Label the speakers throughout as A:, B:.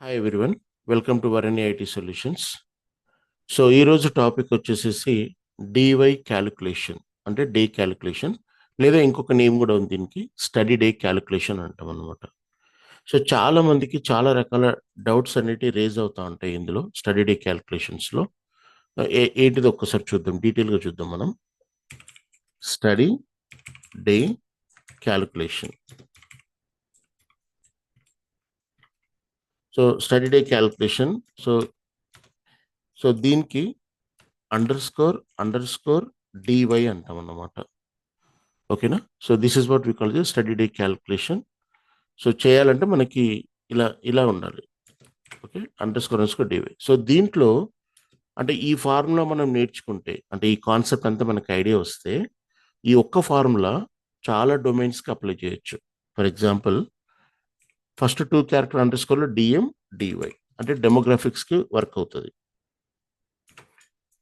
A: Hi everyone, welcome to Varani IT solutions. So ఈరోజు topic వచ్చేసేసి DY calculation, అంటే day calculation, లేదా ఇంకొక నేమ్ కూడా ఉంది దీనికి, స్టడీ డే క్యాలిక్యులేషన్ అంటాం అనమాట. సో చాలా మందికి చాలా రకాల డౌట్స్ అనేటివి రేజ్ అవుతూ ఉంటాయి ఇందులో స్టడీ డే క్యాలిక్యులేషన్స్లో. ఏంటిది ఒక్కసారి చూద్దాం, డీటెయిల్గా చూద్దాం మనం. Study day calculation. So study day calculation, so so దీనికి అండర్ స్కోర్ డివై అంటాం అన్నమాట. ఓకేనా? So this is what we call the study day calculation. So చేయాలంటే మనకి ఇలా ఇలా ఉండాలి. Okay, underscore DY. So దీంట్లో అంటే ఈ ఫార్ములా మనం నేర్చుకుంటే, అంటే ఈ కాన్సెప్ట్ అంతా మనకి ఐడియా వస్తే, ఈ ఒక్క ఫార్ములా చాలా డొమైన్స్కి అప్లై చేయొచ్చు. For example, first 2 character under స్కోర్లో డిఎం డివై అంటే డెమోగ్రాఫిక్స్కి వర్క్ అవుతుంది.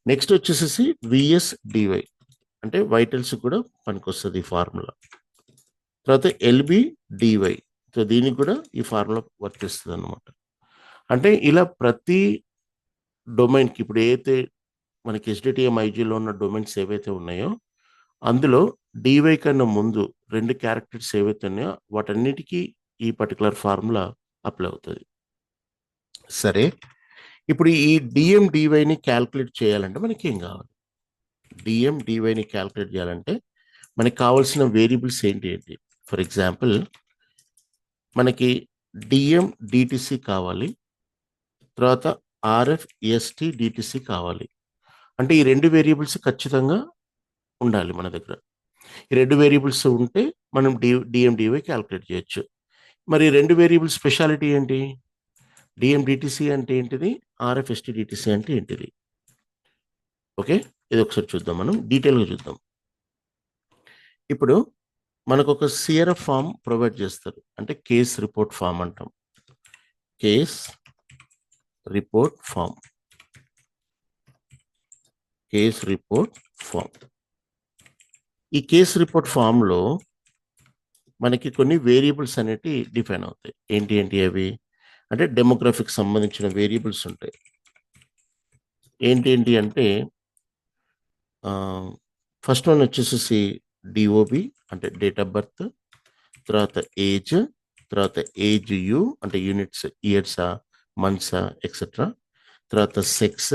A: నెక్స్ట్ వచ్చేసేసి విఎస్ డివై అంటే వైటల్స్ కూడా పనికొస్తుంది ఈ ఫార్ములా. తర్వాత ఎల్బి డివై, సో దీనికి కూడా ఈ ఫార్ములా వర్తిస్తుంది అనమాట. అంటే ఇలా ప్రతి డొమైన్కి, ఇప్పుడు ఏదైతే మనకి ఎస్డిటిఎం ఐజీలో ఉన్న డొమైన్స్ ఏవైతే ఉన్నాయో, అందులో డివై కన్నా ముందు 2 క్యారెక్టర్స్ ఏవైతే ఉన్నాయో వాటన్నిటికీ ఈ పర్టికులర్ ఫార్ములా అప్లై అవుతుంది. సరే, ఇప్పుడు ఈ డిఎం డివైని క్యాల్కులేట్ చేయాలంటే మనకి ఏం కావాలి? డిఎం డివైని క్యాల్కులేట్ చేయాలంటే మనకి కావాల్సిన వేరియబుల్స్ ఏంటి ఏంటి? ఫర్ ఎగ్జాంపుల్, మనకి డిఎం డిటిసి కావాలి, తర్వాత ఆర్ఎఫ్ ఎస్టి డిటిసి కావాలి. అంటే ఈ 2 వేరియబుల్స్ ఖచ్చితంగా ఉండాలి మన దగ్గర. ఈ 2 వేరియబుల్స్ ఉంటే మనం డిఎం డివై క్యాల్కులేట్ చేయొచ్చు. మరి 2 వేరియబుల్స్ స్పెషాలిటీ ఏంటి? డిఎం డిటిసి అంటే ఏంటిది, ఆర్ఎఫ్ ఎస్టి డిటిసి అంటే ఏంటిది? ఓకే, ఇది ఒకసారి చూద్దాం, మనం డీటెయిల్గా చూద్దాం. ఇప్పుడు మనకు ఒక సిఆర్ఎఫ్ ఫామ్ ప్రొవైడ్ చేస్తారు, అంటే కేస్ రిపోర్ట్ ఫామ్ అంటాం. Case report form, case report form. ఈ కేస్ రిపోర్ట్ ఫామ్లో మనకి కొన్ని వేరియబుల్స్ అనేవి డిఫైన్ అవుతాయి. ఏంటి ఏంటి అవి? అంటే డెమోగ్రఫిక్ సంబంధించిన వేరియబుల్స్ ఉంటాయి. ఏంటి ఏంటి అంటే ఫస్ట్ వన్ వచ్చేసేసి డిఓబి అంటే డేట్ ఆఫ్ బర్త్, తర్వాత ఏజ్, తర్వాత ఏజ్ యు అంటే యూనిట్స్, ఇయర్సా, మంత్సా, ఎక్సెట్రా, తర్వాత సెక్స్,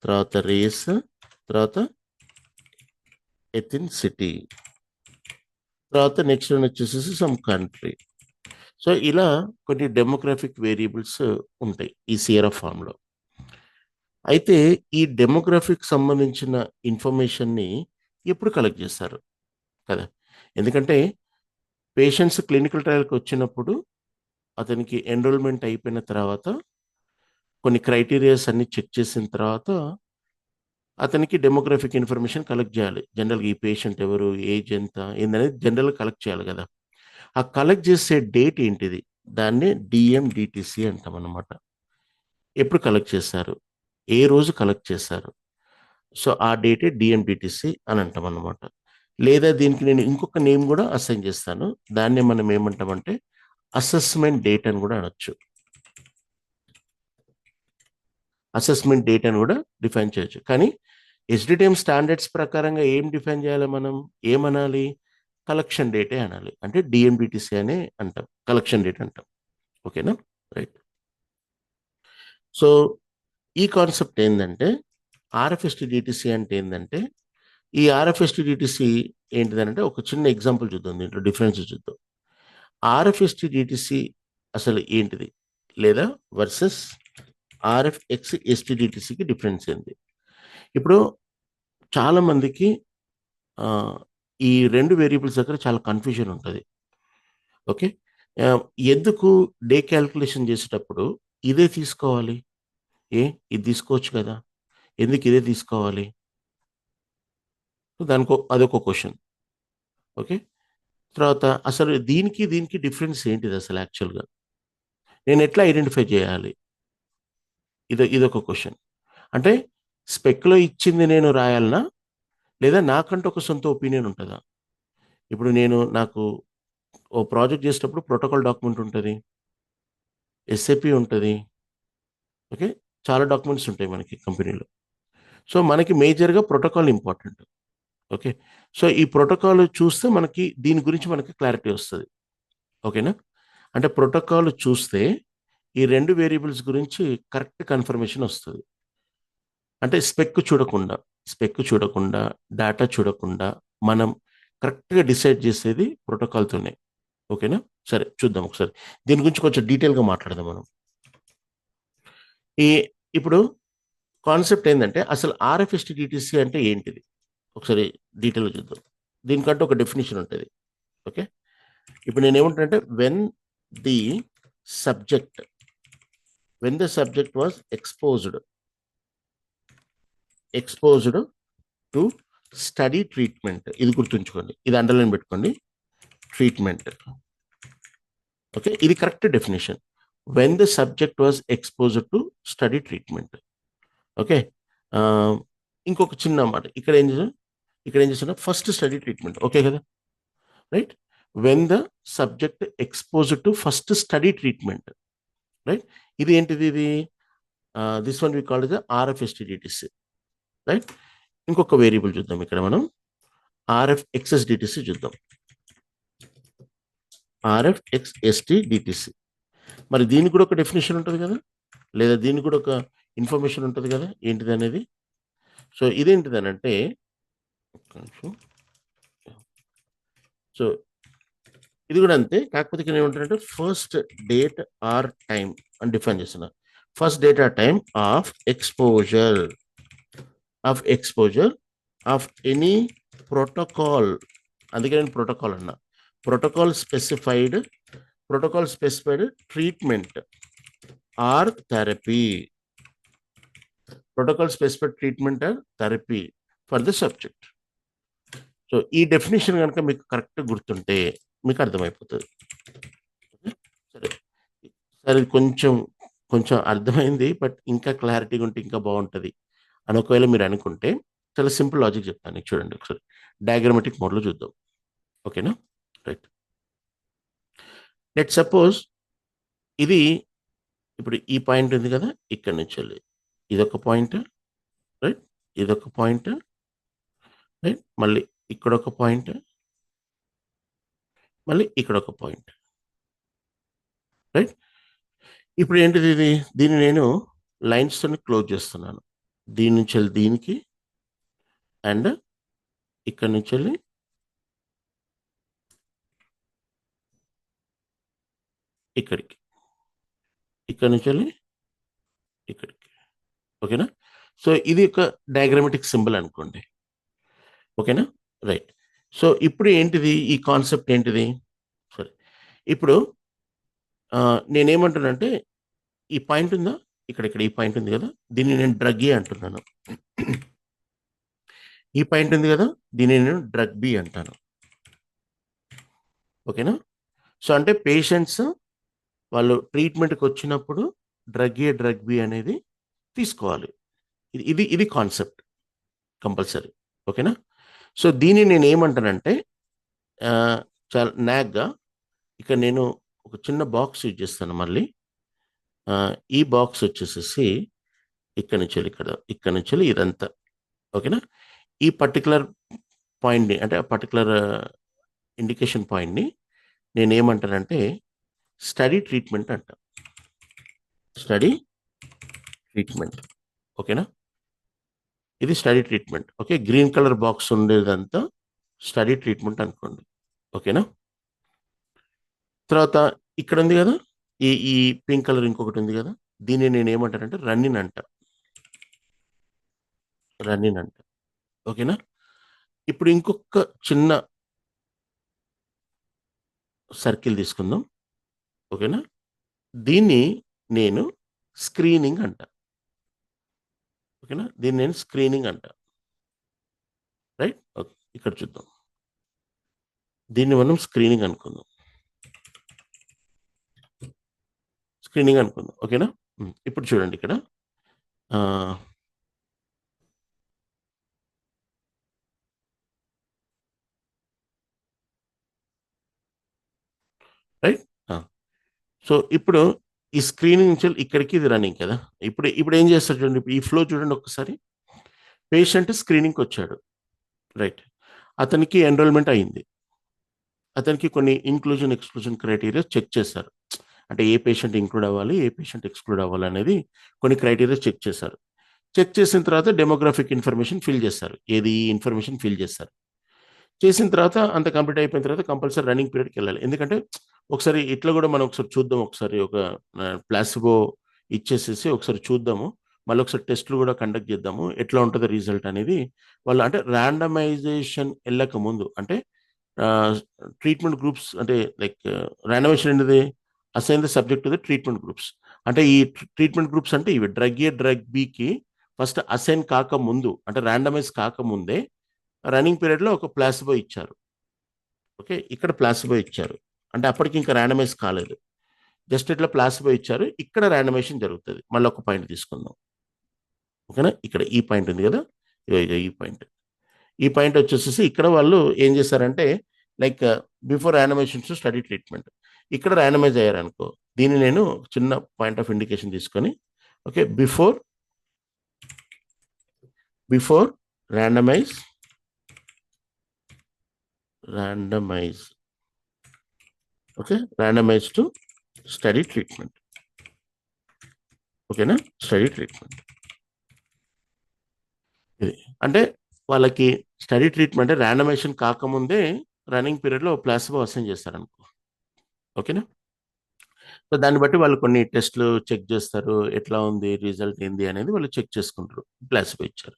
A: తర్వాత రేస్, తర్వాత ఎథినిసిటీ, తర్వాత నెక్స్ట్ వన్ వచ్చేసేసి సమ్ కంట్రీ. సో ఇలా కొన్ని డెమోగ్రాఫిక్ వేరియబుల్స్ ఉంటాయి ఈ సిఆర్ఎఫ్ ఫామ్లో. అయితే ఈ డెమోగ్రఫిక్ సంబంధించిన ఇన్ఫర్మేషన్ని ఎప్పుడు కలెక్ట్ చేస్తారు కదా? ఎందుకంటే పేషెంట్స్ క్లినికల్ ట్రయల్కి వచ్చినప్పుడు అతనికి ఎన్రోల్మెంట్ అయిపోయిన తర్వాత కొన్ని క్రైటీరియాస్ అన్ని చెక్ చేసిన తర్వాత అతనికి డెమోగ్రఫిక్ ఇన్ఫర్మేషన్ కలెక్ట్ చేయాలి. జనరల్గా ఈ పేషెంట్ ఎవరు, ఏజ్ ఎంత, ఏందనేది జనరల్గా కలెక్ట్ చేయాలి కదా. ఆ కలెక్ట్ చేసే డేట్ ఏంటిది? దాన్ని డిఎండిటిసి అంటాం అన్నమాట. ఎప్పుడు కలెక్ట్ చేశారు, ఏ రోజు కలెక్ట్ చేశారు, సో ఆ డేటే డిఎండిటిసి అని అంటాం అన్నమాట. లేదా దీనికి నేను ఇంకొక నేమ్ కూడా అసైన్ చేస్తాను, దాన్ని మనం ఏమంటామంటే అసెస్మెంట్ డేట్ అని కూడా అనొచ్చు. అసెస్మెంట్ డేట్ అని కూడా డిఫైన్ చేయొచ్చు. కానీ ఎస్డిటిఎం స్టాండర్డ్స్ ప్రకారంగా ఏం డిఫైన్ చేయాలి మనం? ఏమనాలి? కలెక్షన్ డేటే అనాలి. అంటే డిఎండిటిసి అనే అంటాం, కలెక్షన్ డేట్ అంటాం. ఓకేనా? రైట్. సో ఈ కాన్సెప్ట్ ఏంటంటే ఆర్ఎఫ్ఎస్టి డిటిసి అంటే ఏంటంటే, ఈ ఆర్ఎఫ్ఎస్టి డిటిసి ఏంటిదంటే ఒక చిన్న ఎగ్జాంపుల్ చూద్దాం, దీంట్లో డిఫరెన్స్ చూద్దాం. ఆర్ఎఫ్ఎస్టి డిటిసి అసలు ఏంటిది, లేదా వర్సెస్ ఆర్ఎఫ్ఎక్స్ ఎస్టిడిటిసికి డిఫరెన్స్ ఏంటి? ఇప్పుడు చాలా మందికి ఈ 2 వేరియబుల్స్ దగ్గర చాలా కన్ఫ్యూజన్ ఉంటుంది. ఓకే, ఎందుకు డే క్యాల్కులేషన్ చేసేటప్పుడు ఇదే తీసుకోవాలి, ఇది తీసుకోవచ్చు కదా, ఎందుకు ఇదే తీసుకోవాలి? దానికో అదొక క్వశ్చన్. ఓకే, తర్వాత అసలు దీనికి దీనికి డిఫరెన్స్ ఏంటిది అసలు యాక్చువల్గా నేను ఎట్లా ఐడెంటిఫై చేయాలి? ఇదొక క్వశ్చన్. అంటే స్పెక్లో ఇచ్చింది నేను రాయాలనా, లేదా నాకంటూ ఒక సొంత ఒపీనియన్ ఉంటుందా? ఇప్పుడు నాకు ఓ ప్రాజెక్ట్ చేసేటప్పుడు ప్రోటోకాల్ డాక్యుమెంట్ ఉంటుంది, ఎస్ఏపి ఉంటుంది, ఓకే. చాలా డాక్యుమెంట్స్ ఉంటాయి మనకి కంపెనీలో. సో మనకి మేజర్గా ప్రోటోకాల్ ఇంపార్టెంట్. ఓకే. సో ఈ ప్రోటోకాల్ చూస్తే మనకి దీని గురించి మనకి క్లారిటీ వస్తుంది. ఓకేనా. అంటే ప్రోటోకాల్ చూస్తే ఈ రెండు వేరియబుల్స్ గురించి కరెక్ట్ కన్ఫర్మేషన్ వస్తుంది. అంటే స్పెక్ చూడకుండా డేటా చూడకుండా మనం కరెక్ట్గా డిసైడ్ చేసేది ప్రోటోకాల్తోనే. ఓకేనా. సరే చూద్దాం ఒకసారి దీని గురించి కొంచెం డీటెయిల్గా మాట్లాడదాం మనం. ఈ ఇప్పుడు కాన్సెప్ట్ ఏంటంటే అసలు ఆర్ఎఫ్ఎస్టిడిటిసి అంటే ఏంటిది ఒకసారి డీటెయిల్గా చూద్దాం. దీనికంటే ఒక డెఫినేషన్ ఉంటుంది. ఓకే. ఇప్పుడు నేను ఏమంటానంటే the subject when the subject was exposed to study treatment, ఇది గుర్తుంచుకోండి, ఇది అండర్లైన్ పెట్టుకోండి, ట్రీట్మెంట్. ఓకే. ఇది correct definition. When the subject was exposed to study treatment. Okay. ఇంకొక చిన్న మాట ఇక్కడ ఏం చేస్తున్నా ఫస్ట్ స్టడీ ట్రీట్మెంట్. ఓకే కదా. Right. When the subject exposed to first study treatment. Right. ఇది ఏంటిది ఇది this one we called the RFSTDTC. Right. ఇంకొక వేరియబుల్ చూద్దాం ఇక్కడ మనం ఆర్ఎఫ్ఎక్స్ఎస్డిటిసి చూద్దాం. ఆర్ఎఫ్ఎక్స్ఎస్టిడిటిసి. మరి దీనికి కూడా ఒక డెఫినేషన్ ఉంటుంది కదా, లేదా దీనికి కూడా ఒక ఇన్ఫర్మేషన్ ఉంటుంది కదా ఏంటిది అనేది. సో ఇదేంటిదని అంటే సో ఇది కూడా అంతే, కాకపోతే ఇక్కడ ఏమంటారంటే ఫస్ట్ డేట్ ఆర్ టైం అని డిఫైన్ చేస్తున్నా. First date are time of exposure of any protocol. అందుకే నేను ప్రోటోకాల్ అన్నా. Protocol specified treatment are therapy. Protocol specified treatment are therapy for the subject. So ఈ డెఫినేషన్ కనుక మీకు కరెక్ట్ గుర్తుంటే మీకు అర్థమైపోతుంది. సరే సరే కొంచెం కొంచెం అర్థమైంది, బట్ ఇంకా క్లారిటీగా ఉంటే ఇంకా బాగుంటుంది అని ఒకవేళ మీరు అనుకుంటే చాలా సింపుల్ లాజిక్ చెప్తాను. చూడండి ఒకసారి డయాగ్రమాటిక్ మోడ్లో చూద్దాం. ఓకేనా. రైట్. లెట్ సపోజ్ ఇది ఇప్పుడు ఈ పాయింట్ ఉంది కదా, ఇక్కడ నుంచి వెళ్ళి ఇదొక పాయింట్. రైట్. ఇదొక పాయింట్. రైట్. మళ్ళీ ఇక్కడ ఒక పాయింట్, మళ్ళీ ఇక్కడ ఒక పాయింట్. రైట్. ఇప్పుడు ఏంటిది ఇది, దీన్ని నేను లైన్స్తో క్లోజ్ చేస్తున్నాను. దీని నుంచి వెళ్ళి దీనికి, అండ్ ఇక్కడ నుంచి వెళ్ళి ఇక్కడికి, ఇక్కడ నుంచి వెళ్ళి ఇక్కడికి. ఓకేనా. సో ఇది ఒక డయాగ్రామటిక్ సింబల్ అనుకోండి. ఓకేనా. రైట్. సో ఇప్పుడు ఏంటిది ఈ కాన్సెప్ట్ ఏంటిది. సరే ఇప్పుడు నేనేమంటున్నానంటే ఈ పాయింట్ ఉందా, ఇక్కడ ఈ పాయింట్ ఉంది కదా, దీన్ని నేను డ్రగ్ ఏ అంటున్నాను. ఈ పాయింట్ ఉంది కదా, దీన్ని నేను డ్రగ్ బి అంటాను. ఓకేనా. సో అంటే పేషెంట్స్ వాళ్ళు ట్రీట్మెంట్కి వచ్చినప్పుడు డ్రగ్ ఏ డ్రగ్ బి అనేది తీసుకోవాలి. ఇది కాన్సెప్ట్ కంపల్సరీ. ఓకేనా. సో దీన్ని నేను ఏమంటానంటే చాలా నాగ్గా ఇక్కడ నేను ఒక చిన్న బాక్స్ యూజ్ చేస్తాను. మళ్ళీ ఈ బాక్స్ వచ్చేసేసి ఇక్కడ నుంచి ఇక్కడ నుంచి ఇదంతా. ఓకేనా. ఈ పర్టికులర్ పాయింట్ని అంటే ఆ పర్టికులర్ ఇండికేషన్ పాయింట్ని నేనేమంటానంటే స్టడీ ట్రీట్మెంట్ అంట. Study treatment. ఓకేనా. ఇది study treatment. Okay. Green colour box ఉండేదంతా స్టడీ ట్రీట్మెంట్ అనుకోండి. ఓకేనా. తర్వాత ఇక్కడ ఉంది కదా, ఈ పింక్ కలర్ ఇంకొకటి ఉంది కదా, దీన్ని నేను ఏమంటానంటే రన్నిన్ అంట. ఓకేనా. ఇప్పుడు ఇంకొక చిన్న సర్కిల్ తీసుకుందాం. ఓకేనా. దీన్ని నేను స్క్రీనింగ్ అంట. ఓకేనా. దీన్ని నేను స్క్రీనింగ్ అంట. రైట్. ఓకే. ఇక్కడ చూద్దాం, దీన్ని మనం స్క్రీనింగ్ అనుకుందాం. ఓకేనా. ఇప్పుడు చూడండి ఇక్కడ రైట్. సో ఇప్పుడు ఈ స్క్రీనింగ్ నుంచి ఇక్కడికి ఇది రన్నింగ్ కదా. ఇప్పుడు ఏం చేస్తారు చూడండి, ఈ ఫ్లో చూడండి ఒకసారి. పేషెంట్ స్క్రీనింగ్కి వచ్చాడు, రైట్. అతనికి ఎన్రోల్మెంట్ అయింది. అతనికి కొన్ని ఇంక్లూజన్ ఎక్స్క్లూజన్ క్రైటీరియా చెక్ చేశారు. అంటే ఏ పేషెంట్ ఇంక్లూడ్ అవ్వాలి, ఏ పేషెంట్ ఎక్స్క్లూడ్ అవ్వాలి అనేది కొన్ని క్రైటీరియా చెక్ చేశారు. చెక్ చేసిన తర్వాత డెమోగ్రాఫిక్ ఇన్ఫర్మేషన్ ఫిల్ చేస్తారు. ఏది ఇన్ఫర్మేషన్ ఫిల్ చేస్తారు. చేసిన తర్వాత అంత కంప్లీట్ అయిపోయిన తర్వాత కంపల్సరీ రన్నింగ్ పీరియడ్కి వెళ్ళాలి. ఎందుకంటే ఒకసారి ఇట్లా కూడా మనం ఒకసారి చూద్దాం, ఒకసారి ఒక ప్లాసిబో ఇచ్చేసేసి ఒకసారి చూద్దాము, మళ్ళీ ఒకసారి టెస్ట్లు కూడా కండక్ట్ చేద్దాము, ఎట్లా ఉంటుందో రిజల్ట్ అనేది. వాళ్ళు అంటే ర్యాండమైజేషన్ వెళ్ళక ముందు అంటే ట్రీట్మెంట్ గ్రూప్స్ అంటే లైక్ ర్యాండమైజేషన్ అనేది assign the subject to the treatment groups. అంటే ఈ ట్రీట్మెంట్ గ్రూప్స్ అంటే ఇవి డ్రగ్ ఏ డ్రగ్ బికి ఫస్ట్ అసైన్ కాకముందు అంటే ర్యాండమైజ్ కాకముందే రన్నింగ్ పీరియడ్లో ఒక ప్లాసిబో ఇచ్చారు. ఓకే, ఇక్కడ ప్లాసిబో ఇచ్చారు అంటే అప్పటికి ఇంకా ర్యాండమైజ్ కాలేదు, జస్ట్ ఇట్లా ప్లాసిబో ఇచ్చారు. ఇక్కడ ర్యాండమైజేషన్ జరుగుతుంది. మళ్ళీ ఒక పాయింట్ తీసుకుందాం, ఓకేనా. ఇక్కడ ఈ పాయింట్ ఉంది కదా, ఈ పాయింట్ వచ్చేసేసి ఇక్కడ వాళ్ళు ఏం చేశారంటే like before randomisation to study treatment, ఇక్కడ ర్యాండమైజ్ అయ్యారనుకో, దీన్ని నేను చిన్న పాయింట్ ఆఫ్ ఇండికేషన్ తీసుకొని, okay, before randomise okay, randomise to study treatment, ఓకేనా, స్టడీ ట్రీట్మెంట్. ఇది అంటే వాళ్ళకి స్టడీ ట్రీట్మెంట్ ర్యాండమైజేషన్ కాకముందే రన్నింగ్ పీరియడ్లో ప్లాసిబో అసైన్ చేస్తారనుకో, ఓకేనా. సో దాన్ని బట్టి వాళ్ళు కొన్ని టెస్ట్లు చెక్ చేస్తారు, ఎట్లా ఉంది రిజల్ట్ ఏంది అనేది వాళ్ళు చెక్ చేసుకుంటారు. ప్లాసిబో ఇచ్చారు.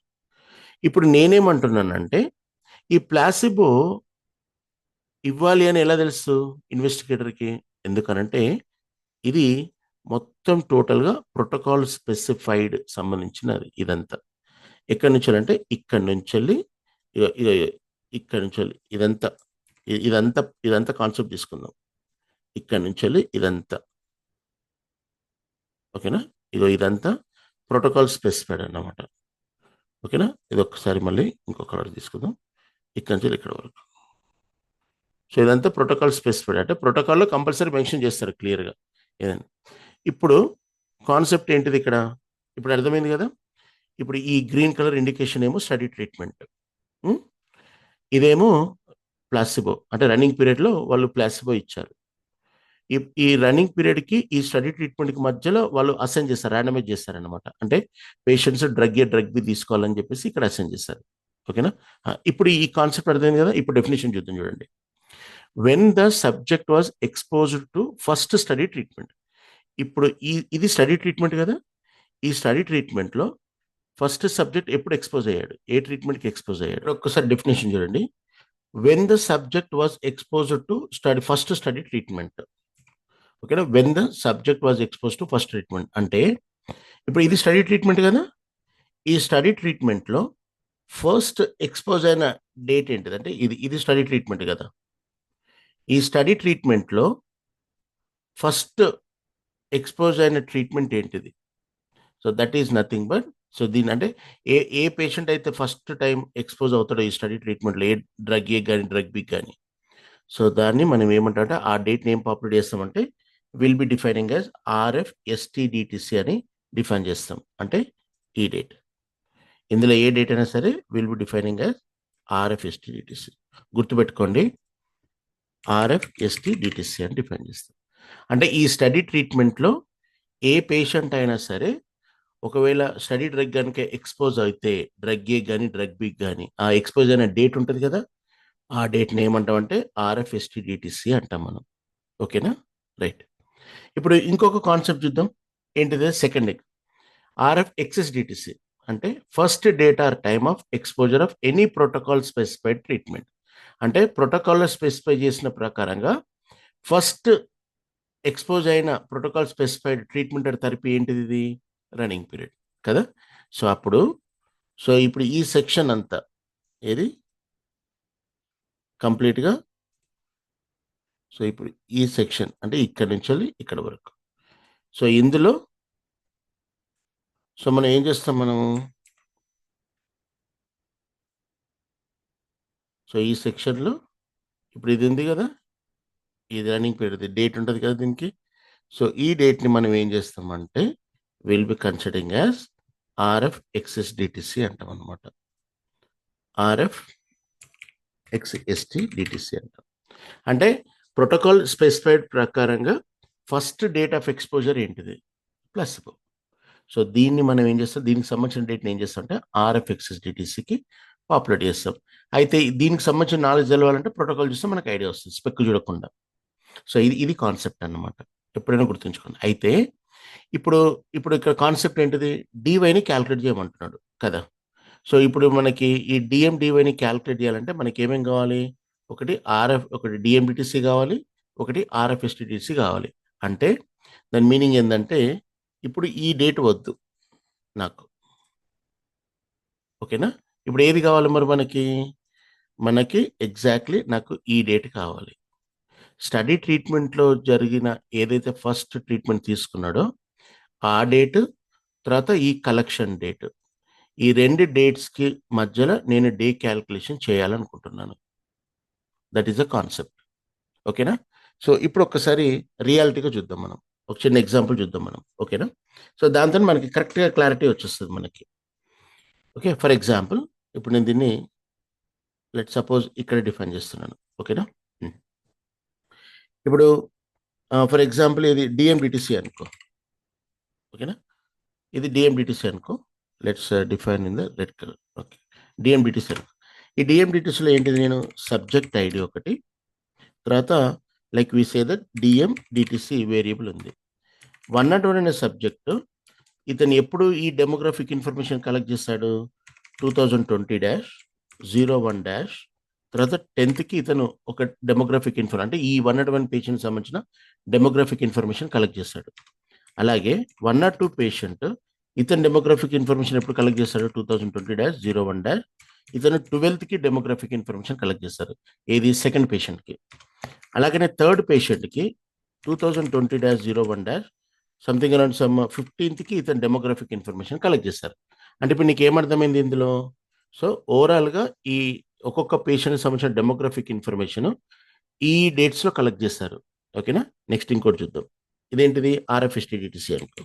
A: ఇప్పుడు నేనేమంటున్నానంటే ఈ ప్లాసిబో ఇవ్వాలి అని ఎలా తెలుసు ఇన్వెస్టిగేటర్కి? ఎందుకనంటే ఇది మొత్తం టోటల్గా ప్రోటోకాల్ స్పెసిఫైడ్ సంబంధించినది ఇదంతా. ఎక్కడి నుంచి అంటే ఇక్కడి నుంచి వెళ్ళి ఇక్కడి నుంచి వెళ్ళి ఇదంతా కాన్సెప్ట్ తీసుకుందాం. ఇక్కడి నుంచి వెళ్ళి ఇదంతా, ఓకేనా. ఇదంతా ప్రోటోకాల్ స్పెసిఫైడ్ అన్నమాట, ఓకేనా. ఇది ఒక్కసారి మళ్ళీ ఇంకొక తీసుకుందాం, ఇక్కడి నుంచి ఇక్కడ వరకు. సో ఇదంతా ప్రోటోకాల్ స్పెసిఫైడ్ అంటే ప్రోటోకాల్లో కంపల్సరీ మెన్షన్ చేస్తారు క్లియర్గా ఏదైనా. ఇప్పుడు కాన్సెప్ట్ ఏంటిది ఇక్కడ, ఇప్పుడు అర్థమైంది కదా. ఇప్పుడు ఈ గ్రీన్ కలర్ ఇండికేషన్ ఏమో స్టడీ ట్రీట్మెంట్, ఇదేమో ప్లాసిబో అంటే రన్నింగ్ పీరియడ్లో వాళ్ళు ప్లాసిబో ఇచ్చారు. ఈ రన్నింగ్ పీరియడ్కి ఈ స్టడీ ట్రీట్మెంట్కి మధ్యలో వాళ్ళు అసైన్ చేస్తారు, ర్యాండమైజ్ చేస్తారనమాట. అంటే పేషెంట్స్ డ్రగ్ ఏ డ్రగ్ బి తీసుకోవాలని చెప్పేసి ఇక్కడ అసైన్ చేస్తారు, ఓకేనా. ఇప్పుడు ఈ కాన్సెప్ట్ అర్థమైంది కదా. ఇప్పుడు డెఫినేషన్ చూద్దాం చూడండి. When the subject was exposed to first study treatment. ఇప్పుడు ఇది స్టడీ ట్రీట్మెంట్ కదా. ఈ స్టడీ ట్రీట్మెంట్లో ఫస్ట్ సబ్జెక్ట్ ఎప్పుడు ఎక్స్పోజ్ అయ్యాడు, ఏ ట్రీట్మెంట్కి ఎక్స్పోజ్ అయ్యాడు? ఒక్కసారి డెఫినేషన్ చూడండి. When the subject was exposed to first study treatment, ఓకేనా. When the subject was expose to first treatment అంటే ఇప్పుడు ఇది స్టడీ ట్రీట్మెంట్ కదా. ఈ స్టడీ ట్రీట్మెంట్లో ఫస్ట్ ఎక్స్పోజ్ అయిన డేట్ ఏంటిది అంటే ఇది స్టడీ ట్రీట్మెంట్ కదా. ఈ స్టడీ ట్రీట్మెంట్లో ఫస్ట్ ఎక్స్పోజ్ అయిన ట్రీట్మెంట్ ఏంటిది? So that is nothing but, so దీని అంటే ఏ పేషెంట్ అయితే ఫస్ట్ టైం ఎక్స్పోజ్ అవుతాడో ఈ స్టడీ ట్రీట్మెంట్లో, ఏ డ్రగ్ ఏ కానీ డ్రగ్ బి కానీ, సో దాన్ని మనం ఏమంటే ఆ డేట్ని ఏం పాపులేట్ చేస్తామంటే will be defining as RFSTDTC అని డిఫైన్ చేస్తాం. అంటే ఈ డేట్, ఇందులో ఏ డేట్ అయినా సరే will be defining as RFSTDTC. గుర్తుపెట్టుకోండి, RFSTDTC అని డిఫైన్ చేస్తాం. అంటే ఈ స్టడీ ట్రీట్మెంట్లో ఏ పేషెంట్ అయినా సరే ఒకవేళ స్టడీ డ్రగ్ కనుక ఎక్స్పోజ్ అయితే డ్రగ్ ఏ కానీ డ్రగ్ బి కానీ ఆ ఎక్స్పోజ్ అయిన డేట్ ఉంటుంది కదా, ఆ డేట్ని ఏమంటామంటే RFSTDTC అంటాం మనం, ఓకేనా. రైట్. ఇప్పుడు ఇంకొక కాన్సెప్ట్ చూద్దాం. ఏంటిది? సెకండ్ RFXSDTC అంటే first date are time of exposure of any protocol specified treatment. అంటే ప్రోటోకాల్లో స్పెసిఫై చేసిన ప్రకారంగా ఫస్ట్ ఎక్స్పోజ్ అయిన ప్రోటోకాల్ స్పెసిఫైడ్ ట్రీట్మెంట్ తరపు ఏంటిది? ఇది రన్నింగ్ పీరియడ్ కదా. సో ఇప్పుడు ఈ సెక్షన్ అంతా ఏది కంప్లీట్గా, సో ఇప్పుడు ఈ సెక్షన్ అంటే ఇక్కడ నుంచి వెళ్ళి ఇక్కడ వరకు, సో ఇందులో సో మనం ఏం చేస్తాం మనము, సో ఈ సెక్షన్లో ఇప్పుడు ఇది ఉంది కదా, ఇది రన్నింగ్ పీరియడ్ డేట్ ఉంటుంది కదా దీనికి. సో ఈ డేట్ని మనం ఏం చేస్తామంటే will be considering as RF excess DTC అంటాం అనమాట. ఆర్ఎఫ్ ఎక్స్ఎస్టి డిటిసి అంటాం. అంటే ప్రోటోకాల్ స్పెసిఫైడ్ ప్రకారంగా ఫస్ట్ డేట్ ఆఫ్ ఎక్స్పోజర్ ఏంటిది ప్లసిబో. సో దీన్ని మనం ఏం చేస్తాం, దీనికి సంబంధించిన డేట్ని ఏం చేస్తాం అంటే ఆర్ఎఫ్ ఎక్స్ఎస్ డిటిసికి పాపులేట్ చేస్తాం. అయితే దీనికి సంబంధించిన నాలెడ్జ్ తెలవాలంటే ప్రోటోకాల్ చూస్తే మనకు ఐడియా వస్తుంది స్పెక్ చూడకుండా. సో ఇది కాన్సెప్ట్ అన్నమాట, ఎప్పుడైనా గుర్తుంచుకోండి. అయితే ఇప్పుడు ఇక్కడ కాన్సెప్ట్ ఏంటిది, డివైని క్యాల్కులేట్ చేయమంటున్నాడు కదా. సో ఇప్పుడు మనకి ఈ డిఎం డివైని క్యాల్కులేట్ చేయాలంటే మనకి ఏమేం కావాలి, ఒకటి డిఎండిటిసి కావాలి, ఒకటి ఆర్ఎఫ్ఎస్టిడిసి కావాలి. అంటే దాని మీనింగ్ ఏంటంటే ఇప్పుడు ఈ డేట్ వద్దు నాకు, ఓకేనా. ఇప్పుడు ఏది కావాలి మరి మనకి ఎగ్జాక్ట్లీ నాకు ఈ డేట్ కావాలి. స్టడీ ట్రీట్మెంట్లో జరిగిన ఏదైతే ఫస్ట్ ట్రీట్మెంట్ తీసుకున్నాడో ఆ డేట్, తర్వాత ఈ కలెక్షన్ డేట్, ఈ రెండు డేట్స్కి మధ్యలో నేను డే క్యాల్కులేషన్ చేయాలనుకుంటున్నాను. దట్ ఈస్ ద కాన్సెప్ట్, ఓకేనా. సో ఇప్పుడు ఒక్కసారి రియాలిటీగా చూద్దాం మనం, ఒక చిన్న ఎగ్జాంపుల్ చూద్దాం మనం, ఓకేనా. సో దాంతో మనకి కరెక్ట్గా క్లారిటీ వచ్చేస్తుంది మనకి. ఓకే, ఫర్ ఎగ్జాంపుల్ ఇప్పుడు నేను దీన్ని లెట్ సపోజ్ ఇక్కడ డిఫైన్ చేస్తున్నాను, ఓకేనా. ఇప్పుడు ఫర్ ఎగ్జాంపుల్ ఇది డిఎండిటిసి అనుకో, ఓకేనా. ఇది డిఎండిటిసి అనుకో, let's define in the red colour. Okay, DMDTC అనుకో. ఈ డిఎండిటిసిలో ఏంటిది, నేను సబ్జెక్ట్ ఐడి ఒకటి, తర్వాత like we say that DMDTC variable ఉంది. 101 అనే సబ్జెక్టు ఇతను ఎప్పుడు ఈ డెమోగ్రఫిక్ ఇన్ఫర్మేషన్ కలెక్ట్ చేస్తాడు, 2020-01- తర్వాత 10th ఇతను ఒక డెమోగ్రఫిక్ ఇన్ఫర్మేషన్ అంటే ఈ 101 పేషెంట్ సంబంధించిన డెమోగ్రఫిక్ ఇన్ఫర్మేషన్ కలెక్ట్ చేస్తాడు. అలాగే 102 పేషెంట్ ఇతను డెమోగ్రఫిక్ ఇన్ఫర్మేషన్ ఎప్పుడు కలెక్ట్ చేస్తాడు, 2020-01- ఇతను 12th డెమోగ్రఫిక్ ఇన్ఫర్మేషన్ కలెక్ట్ చేస్తారు, ఏది సెకండ్ పేషెంట్కి. అలాగనే థర్డ్ పేషెంట్కి 2020-01- సంథింగ్ అరౌండ్ 15th ఇతను డెమోగ్రఫిక్ ఇన్ఫర్మేషన్ కలెక్ట్ చేస్తారు. అంటే ఇప్పుడు నీకు ఏమర్థమైంది ఇందులో, సో ఓవరాల్గా ఈ ఒక్కొక్క పేషెంట్కి సంబంధించిన డెమోగ్రఫిక్ ఇన్ఫర్మేషన్ ఈ డేట్స్లో కలెక్ట్ చేస్తారు, ఓకేనా. నెక్స్ట్ ఇంకోటి చూద్దాం, ఇదేంటిది ఆర్ఎఫ్ఎస్టిడిటిసి అనుకో.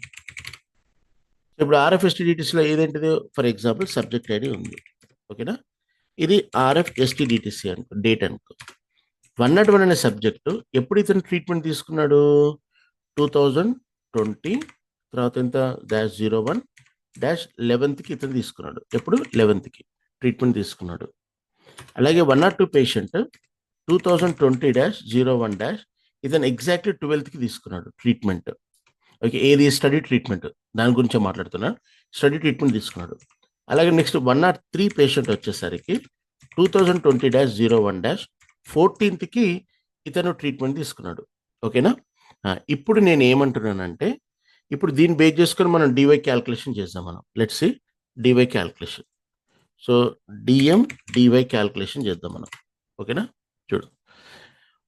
A: ఇప్పుడు ఆర్ఎఫ్ఎస్టిడిటిసిలో ఏదేంటిది, ఫర్ ఎగ్జాంపుల్ సబ్జెక్ట్ ఐడి ఉంది, ఓకేనా. ఇది ఆర్ఎఫ్ఎస్టిడిటిసి అనుకో, డేట్ అనుకో. 101 అనే సబ్జెక్టు ఎప్పుడు ఇతను ట్రీట్మెంట్ తీసుకున్నాడు, 2020 తర్వాత ఎంత -01-11th ఇతను తీసుకున్నాడు, ఎప్పుడు 11th ట్రీట్మెంట్ తీసుకున్నాడు. అలాగే 102 పేషెంట్ 2020-01- ఇతను ఎగ్జాక్ట్లీ 12th తీసుకున్నాడు ట్రీట్మెంట్. ఓకే, ఏది స్టడీ ట్రీట్మెంట్, దాని గురించి మాట్లాడుతున్నా, స్టడీ ట్రీట్మెంట్ తీసుకున్నాడు. అలాగే నెక్స్ట్ 103 పేషెంట్ వచ్చేసరికి 2020-01- 14th ఇతను ట్రీట్మెంట్ తీసుకున్నాడు, ఓకేనా. ఇప్పుడు నేను ఏమంటున్నానంటే ఇప్పుడు దీన్ని బేస్ చేసుకొని మనం డివై క్యాల్కులేషన్ చేద్దాం మనం. Let's see DY calculation. So DM DY calculation చేద్దాం మనం, ఓకేనా. చూడు,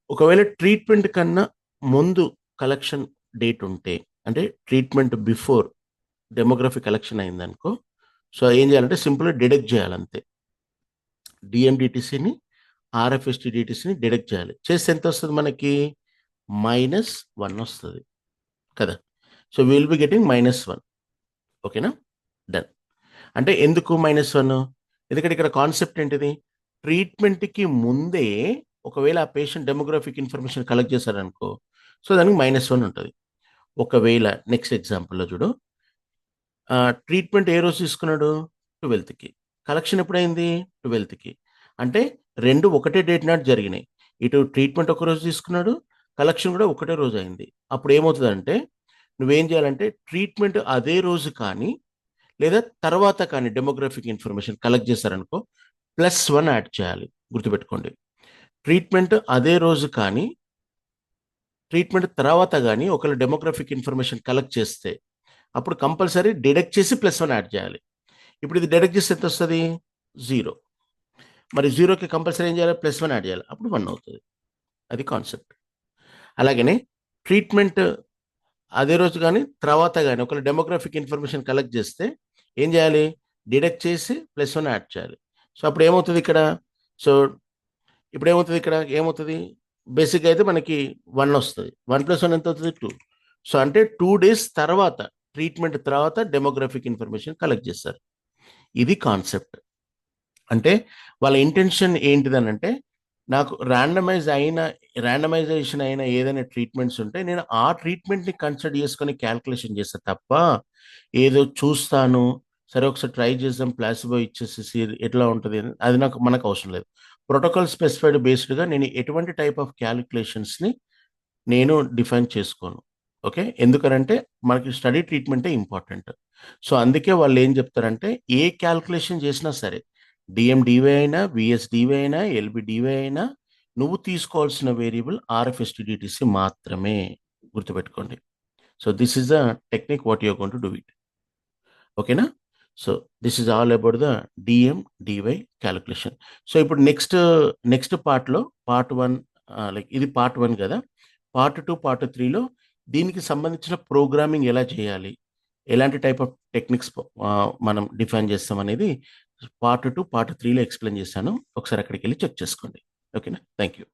A: ఒకవేళ ట్రీట్మెంట్ కన్నా ముందు కలెక్షన్ డేట్ ఉంటే, అంటే ట్రీట్మెంట్ బిఫోర్ డెమోగ్రఫీ కలెక్షన్ అయిందనుకో, సో ఏం చేయాలంటే సింపుల్గా డిడక్ట్ చేయాలంతే. డిఎండిటిసిని ఆర్ఎఫ్ఎస్టిడిటిసిని డిడక్ట్ చేయాలి. చేస్తే ఎంత వస్తుంది మనకి, -1 వస్తుంది కదా. సో విల్ బి గెటింగ్ -1, ఓకేనా. డన్. అంటే ఎందుకు -1, ఎందుకంటే ఇక్కడ కాన్సెప్ట్ ఏంటిది, ట్రీట్మెంట్కి ముందే ఒకవేళ ఆ పేషెంట్ డెమోగ్రఫిక్ ఇన్ఫర్మేషన్ కలెక్ట్ చేశారనుకో, సో దానికి -1 ఉంటుంది. ఒకవేళ నెక్స్ట్ ఎగ్జాంపుల్లో చూడు, ట్రీట్మెంట్ ఏ రోజు తీసుకున్నాడు, 12th కలెక్షన్ ఎప్పుడైంది, 12th అంటే రెండు ఒకటే డేట్ నాటి జరిగినాయి. ఇటు ట్రీట్మెంట్ ఒక రోజు తీసుకున్నాడు, కలెక్షన్ కూడా ఒకటే రోజు అయింది. అప్పుడు ఏమవుతుందంటే నువ్వేం చేయాలంటే ట్రీట్మెంట్ అదే రోజు కానీ లేదా తర్వాత కానీ డెమోగ్రఫిక్ ఇన్ఫర్మేషన్ కలెక్ట్ చేశారనుకో +1 యాడ్ చేయాలి. గుర్తుపెట్టుకోండి, ట్రీట్మెంట్ అదే రోజు కానీ ట్రీట్మెంట్ తర్వాత కానీ ఒకవేళ డెమోగ్రఫిక్ ఇన్ఫర్మేషన్ కలెక్ట్ చేస్తే అప్పుడు కంపల్సరీ డిడక్ట్ చేసి +1 యాడ్ చేయాలి. ఇప్పుడు ఇది డిడక్ట్ చేస్తే ఎంత వస్తుంది, 0. మరి 0కి కంపల్సరీ ఏం చేయాలి, +1 యాడ్ చేయాలి, అప్పుడు 1 అవుతుంది. అది కాన్సెప్ట్. అలాగనే ట్రీట్మెంట్ అదే రోజు కానీ తర్వాత కానీ ఒకవేళ డెమోగ్రఫిక్ ఇన్ఫర్మేషన్ కలెక్ట్ చేస్తే ఏం చేయాలి, డిడక్ట్ చేసి +1 యాడ్ చేయాలి. సో అప్పుడు ఏమవుతుంది ఇక్కడ, సో ఇప్పుడు ఏమవుతుంది ఇక్కడ, ఏమవుతుంది బేసిక్గా అయితే మనకి 1 వస్తుంది, 1 + 1 ఎంత అవుతుంది, 2. సో అంటే 2 డేస్ తర్వాత, ట్రీట్మెంట్ తర్వాత డెమోగ్రఫిక్ ఇన్ఫర్మేషన్ కలెక్ట్ చేస్తారు. ఇది కాన్సెప్ట్. అంటే వాళ్ళ ఇంటెన్షన్ ఏంటిదనంటే, నాకు ర్యాండమైజేషన్ అయిన ఏదైనా ట్రీట్మెంట్స్ ఉంటే నేను ఆ ట్రీట్మెంట్ని కన్సిడర్ చేసుకొని క్యాల్కులేషన్ చేస్తా తప్ప, ఏదో చూస్తాను, సరే ఒకసారి ట్రై చేద్దాం, ప్లాసిబో ఇచ్చేసేసి ఎట్లా ఉంటుంది అది మనకు అవసరం లేదు. ప్రోటోకాల్ స్పెసిఫైడ్ బేస్డ్గా నేను ఎటువంటి టైప్ ఆఫ్ క్యాలిక్యులేషన్స్ని నేను డిఫైన్ చేసుకోను. ఓకే. ఎందుకనంటే మనకి స్టడీ ట్రీట్మెంటే ఇంపార్టెంట్. సో అందుకే వాళ్ళు ఏం చెప్తారంటే, ఏ క్యాల్కులేషన్ చేసినా సరే, డీఎండివై అయినా, విఎస్డివై అయినా, ఎల్బిడివై అయినా, నువ్వు తీసుకోవాల్సిన వేరియబుల్ ఆర్ఎఫ్ఎస్టిడిటిసి మాత్రమే. గుర్తుపెట్టుకోండి. So this is the technique what you are going to do it. ఓకేనా? So this is all about the DMDY calculation. So ఇప్పుడు నెక్స్ట్ పార్ట్‌లో పార్ట్ 1, లైక్ ఇది పార్ట్ 1 కదా! పార్ట్ 2, పార్ట్ 3లో దీనికి సంబంధించిన ప్రోగ్రామింగ్ ఎలా చేయాలి? ఎలాంటి టైప్ ఆఫ్ టెక్నిక్స్ మనం డిఫైన్ చేస్తామనేది పార్ట్ 2, పార్ట్ 3లో ఎక్స్‌ప్లెయిన్ చేశాను. ఒకసారి అక్కడికెళ్ళి చెక్ చేసుకోండి. ఓకేనా? Thank you.